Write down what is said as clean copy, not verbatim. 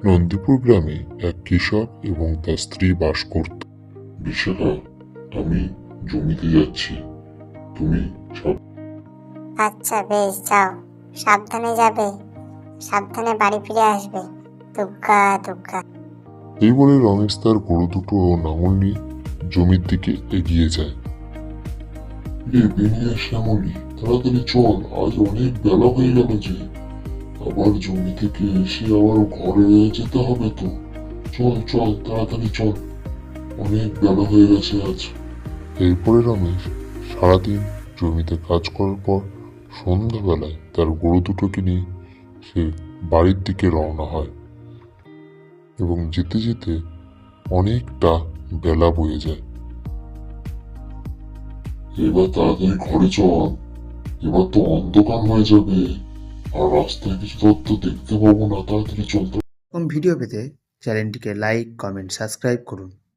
নন্দীপুর গ্রামে এক কৃষক এবং তার স্ত্রী বাস করত। বিশাখা, আমি জমিতে যাচ্ছি, তুমি আচ্ছা বেশ, যাও, সাবধানে যাবে, সাবধানে বাড়ি ফিরে আসবে। দুগ্গা দুগ্গা। এই বলে রমেশ তার গরু দুটো ও লাঙল নিয়ে জমির দিকে এগিয়ে যায়। বেরিয়ে শ্যামলি, তাড়াতাড়ি চল, আজ অনেক বেলা হয়ে গেল যে। আবার জমি থেকে এসে আবার ঘরে যেতে হবে তো। চল চল, তাড়াতাড়ি চল, অনেক বেলা হয়ে গেছে আজ। এরপরে রমেশ সারাদিন জমিতে কাজ করার পর সন্ধ্যাবেলায় তার গরু দুটোকে নিয়ে সে বাড়ির দিকে রওনা হয় এবং যেতে যেতে অনেকটা বেলা বয়ে যায়। এবার তাড়াতাড়ি ঘরে চল, এবার তো অন্ধকার হয়ে যাবে, আর রাস্তায় কিছু তো দেখতে পাবো না। তাড়াতাড়ি চল। এরকম ভিডিও পেতে চ্যানেলটিকে লাইক, কমেন্ট, সাবস্ক্রাইব করুন।